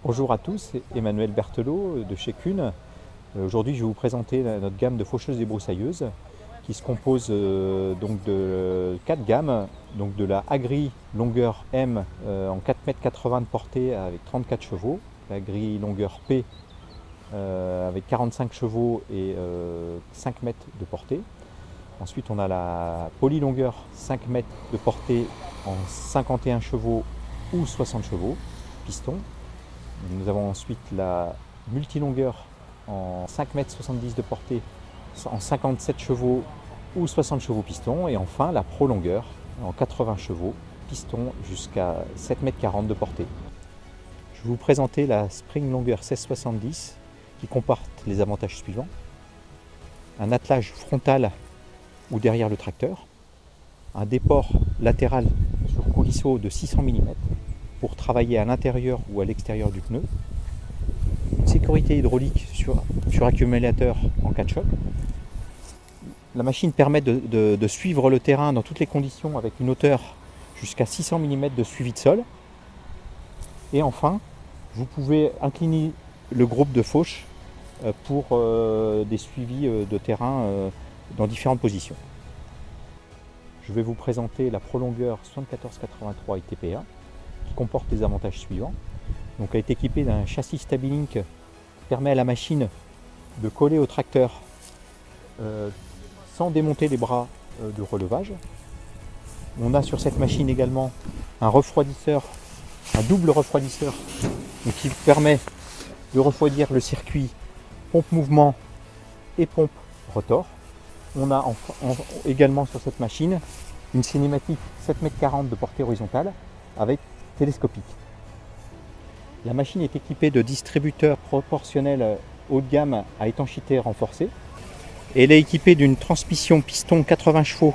Bonjour à tous, c'est Emmanuel Berthelot de chez Kuhn. Aujourd'hui je vais vous présenter notre gamme de faucheuses débroussailleuses qui se compose donc de 4 gammes, donc de la Agri longueur M en 4,80 m de portée avec 34 chevaux, la Agri longueur P avec 45 chevaux et 5 mètres de portée. Ensuite on a la Poly longueur 5 mètres de portée en 51 chevaux ou 60 chevaux, piston. Nous avons ensuite la multilongueur en 5,70 m de portée en 57 chevaux ou 60 chevaux piston. Et enfin la Pro longueur en 80 chevaux piston jusqu'à 7,40 m de portée. Je vais vous présenter la Spring longueur 1670 qui comporte les avantages suivants. Un attelage frontal ou derrière le tracteur. Un déport latéral sur coulisseau de 600 mm pour travailler à l'intérieur ou à l'extérieur du pneu. Une sécurité hydraulique sur accumulateur en cas de choc. La machine permet de suivre le terrain dans toutes les conditions avec une hauteur jusqu'à 600 mm de suivi de sol. Et enfin, vous pouvez incliner le groupe de fauche pour des suivis de terrain dans différentes positions. Je vais vous présenter la Pro longueur 7483 ITPA qui comporte les avantages suivants. Donc, elle est équipée d'un châssis Stabilinc qui permet à la machine de coller au tracteur sans démonter les bras de relevage. On a sur cette machine également un refroidisseur, un double refroidisseur qui permet de refroidir le circuit pompe mouvement et pompe rotor. On a également sur cette machine une cinématique 7,40 m de portée horizontale avec télescopique. La machine est équipée de distributeurs proportionnels haut de gamme à étanchéité renforcée. Et elle est équipée d'une transmission piston 80 chevaux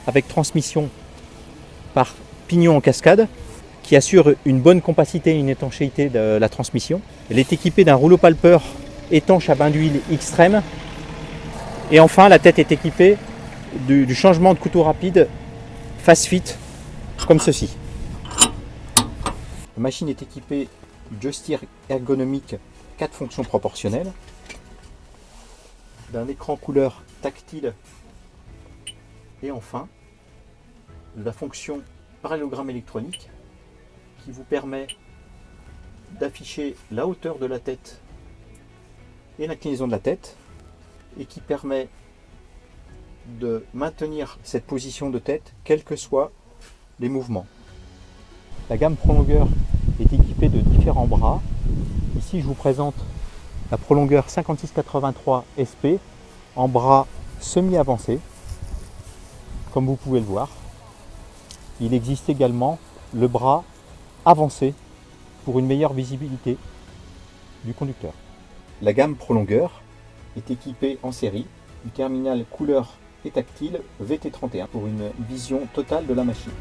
avec transmission par pignon en cascade qui assure une bonne compacité et une étanchéité de la transmission. Elle est équipée d'un rouleau palpeur étanche à bain d'huile extrême. Et enfin, la tête est équipée du changement de couteau rapide Fast Fit comme ceci. La machine est équipée du joystick ergonomique 4 fonctions proportionnelles, d'un écran couleur tactile et enfin de la fonction parallélogramme électronique qui vous permet d'afficher la hauteur de la tête et l'inclinaison de la tête et qui permet de maintenir cette position de tête quels que soient les mouvements. La gamme Pro longueur est équipée de différents bras. Ici je vous présente la Pro longueur 5683 SP en bras semi-avancé, comme vous pouvez le voir. Il existe également le bras avancé pour une meilleure visibilité du conducteur. La gamme Pro longueur est équipée en série du terminal couleur et tactile VT31 pour une vision totale de la machine.